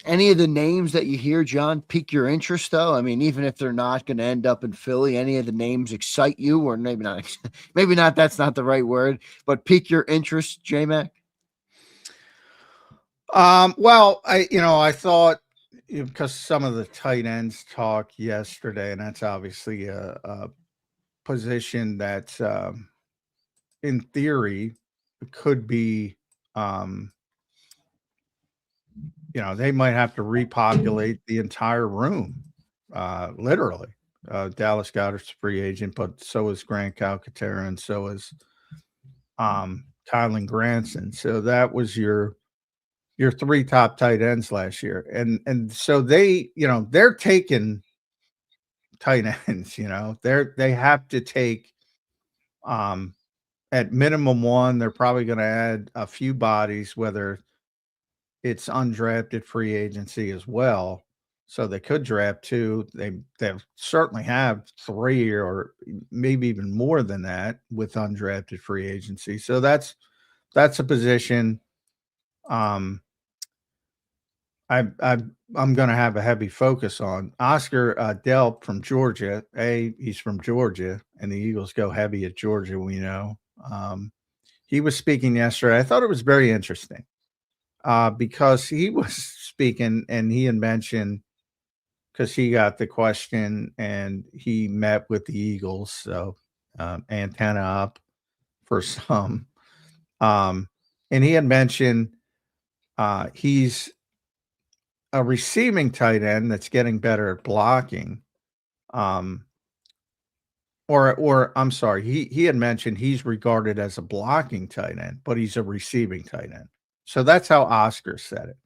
Any of the names that you hear, John, pique your interest, though? I mean, even if they're not going to end up in Philly, any of the names excite you, or maybe not? Maybe not. That's not the right word, but pique your interest, J Mac. Well, I thought because some of the tight ends talk yesterday, and that's obviously a position that, in theory, could be, um, they might have to repopulate the entire room, literally. Dallas Goddard's a free agent, but so is Grant Calcaterra, and so is Kylan Granson. So that was your three top tight ends last year, and so they're taking tight ends. They have to take, um, at minimum one. They're probably going to add a few bodies, whether it's undrafted free agency as well. So they could draft two. They certainly have three, or maybe even more than that with undrafted free agency. So that's a position. Um, I I'm going to have a heavy focus on Oscar Delp from Georgia. He's from Georgia, and the Eagles go heavy at Georgia. We know. He was speaking yesterday. I thought it was very interesting, because he was speaking and he had mentioned, because he got the question and he met with the Eagles, so antenna up for some. Um, and he had mentioned, he's a receiving tight end that's getting better at blocking. Um, or I'm sorry, he had mentioned he's regarded as a blocking tight end, but he's a receiving tight end. So that's how Oscar said it.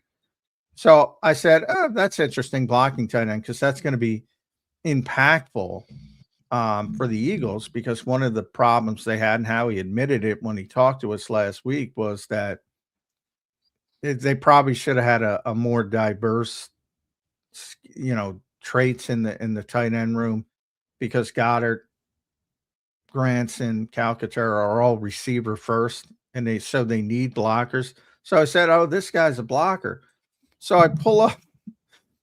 So I said, oh, that's interesting, blocking tight end, because that's going to be impactful, for the Eagles, because one of the problems they had, and how he admitted it when he talked to us last week, was that they probably should have had a more diverse, traits in the tight end room, because Goddard, Granson, Calcaterra are all receiver first, and they need blockers. So I said, "Oh, this guy's a blocker." So I pull up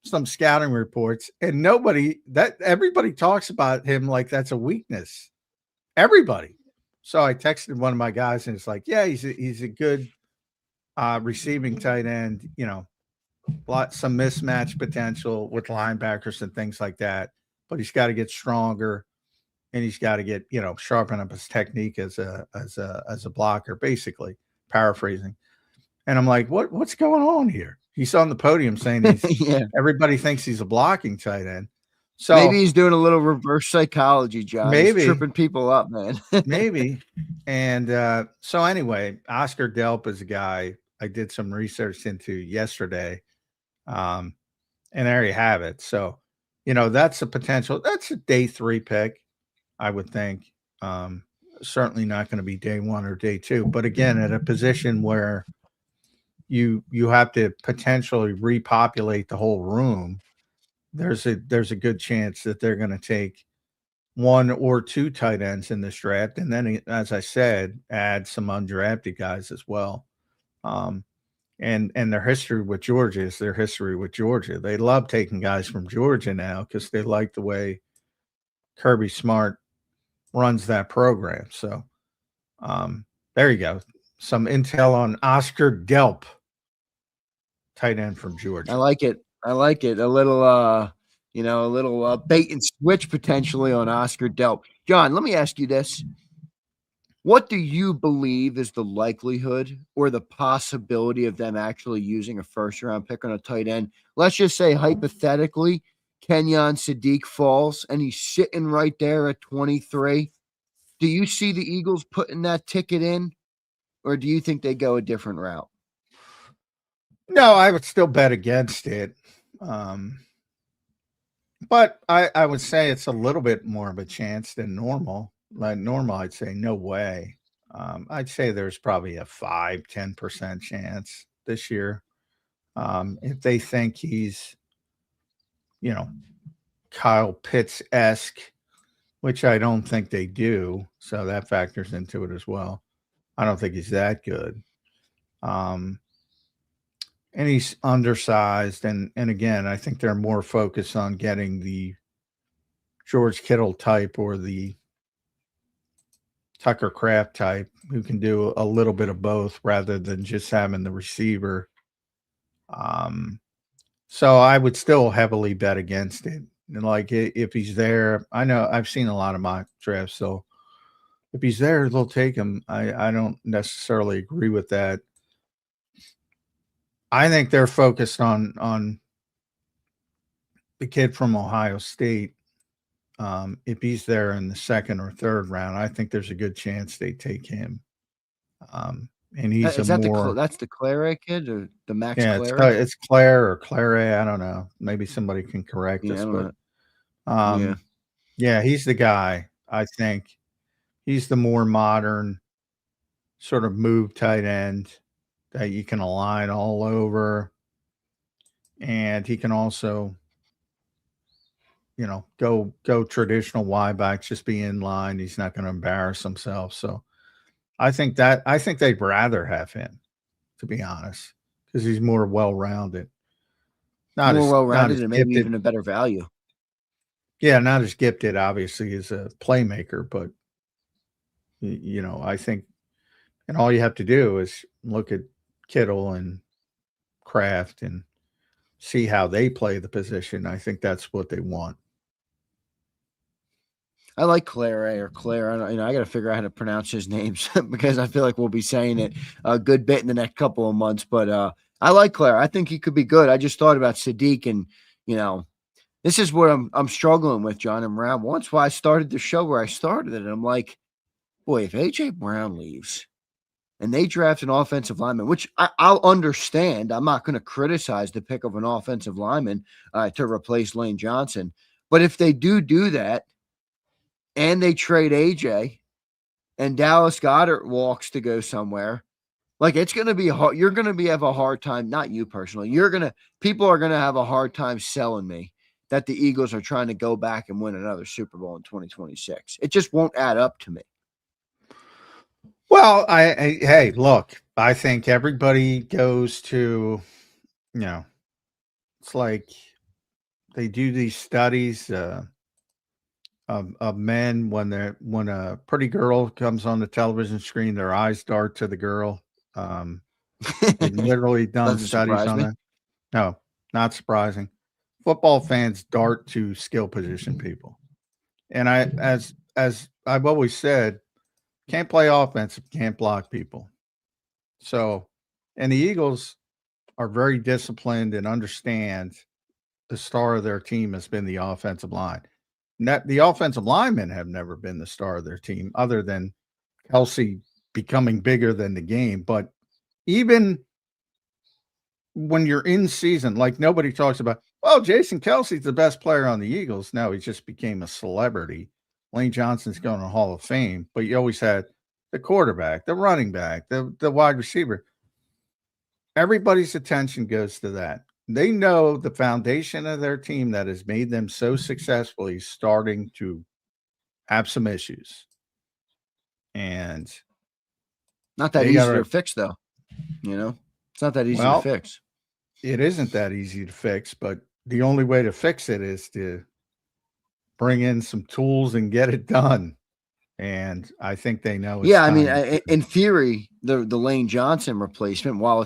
some scouting reports, and everybody talks about him like that's a weakness. Everybody. So I texted one of my guys, and it's like, "Yeah, he's a good receiving tight end. Some mismatch potential with linebackers and things like that, but he's got to get stronger." And he's got to get, sharpen up his technique as a blocker, basically paraphrasing. And I'm like, what's going on here? He's on the podium saying Yeah. everybody thinks he's a blocking tight end. Maybe So he's doing a little reverse psychology, John. He's maybe, tripping people up, man. maybe. And so anyway, Oscar Delp is a guy I did some research into yesterday. Um, and there you have it. So, that's a potential, that's a day three pick, I would think. Um, Certainly not going to be day one or day two, but again, at a position where you have to potentially repopulate the whole room, there's a good chance that they're going to take one or two tight ends in this draft, and then, as I said, add some undrafted guys as well. Um, and their history with Georgia is their history with Georgia. They love taking guys from Georgia now because they like the way Kirby Smart runs that program. So, there you go. Some intel on Oscar Delp, tight end from I Georgia. like it. I like it. A little bait and switch potentially on Oscar Delp. John, let me ask you this. What do you believe is the likelihood or the possibility of them actually using a first round pick on a tight end? Let's just say hypothetically, Kenyon Sadiq falls and he's sitting right there at 23. Do you see the Eagles putting that ticket in, or do you think they go a different route? No, I would still bet against it. Um, but I would say it's a little bit more of a chance than normal. Like normal, I'd say no way. I'd say there's probably a 5-10% chance this year. If they think he's, you know, Kyle Pitts esque, which I don't think they do. So that factors into it as well. I don't think he's that good. Um, and he's undersized. And again, I think they're more focused on getting the George Kittle type or the Tucker Kraft type who can do a little bit of both rather than just having the receiver. So I would still heavily bet against it. And like if he's there, I know I've seen a lot of mock drafts, so if he's there, they'll take him. I don't necessarily agree with that. I think they're focused on the kid from Ohio State. If he's there in the second or third round, I think there's a good chance they take him. And he's a Is that more that's the Klare kid or the Max yeah, Klare? it's Claire or Claire. I don't know. Maybe somebody can correct Yeah, I us, don't but know. Yeah. um, yeah, he's the guy. I think he's the more modern sort of move tight end that you can align all over, and he can also, go traditional wide back, just be in line. He's not going to embarrass himself. So I think they'd rather have him, to be honest, because he's more well rounded, More not well-rounded as and maybe gifted. even a better value. Yeah, not as gifted, obviously, as a playmaker, but I think, and all you have to do is look at Kittle and Kraft and see how they play the position. I think that's what they want. I like Klare or Claire. I got to figure out how to pronounce his names because I feel like we'll be saying it a good bit in the next couple of months. But I like Claire. I think he could be good. I just thought about Sadiq, and you know, this is what I'm struggling with, John and Brown. Once why I started the show where I started it, I'm like, boy, if AJ Brown leaves and they draft an offensive lineman, which I'll understand. I'm not going to criticize the pick of an offensive lineman to replace Lane Johnson. But if they do that and they trade AJ and Dallas Goedert walks to go somewhere, like it's going to be hard. You're going to have a hard time, not you personally. People are going to have a hard time selling me that the Eagles are trying to go back and win another Super Bowl in 2026. It just won't add up to me. Well, hey, look, I think everybody goes to, it's like they do these studies of men when a pretty girl comes on the television screen, their eyes dart to the girl. They've literally done Doesn't studies surprise on me. that. No, not surprising. Football fans dart to skill position people. And as I've always said, can't play offense if you can't block people. So, and the Eagles are very disciplined and understand the star of their team has been the offensive line. The offensive linemen have never been the star of their team, other than Kelsey becoming bigger than the game. But even when you're in season, like nobody talks about, well, Jason Kelsey's the best player on the Eagles. No, he just became a celebrity. Lane Johnson's going to Hall of Fame, but you always had the quarterback, the running back, the wide receiver. Everybody's attention goes to that. They know the foundation of their team that has made them so successful is starting to have some issues. And Not that they easy got to to, fix, though. It's not that easy to well, fix. it isn't that easy to fix, but the only way to fix it is to bring in some tools and get it done. And I think they know it's Yeah, I mean, time. in theory, the Lane Johnson replacement, while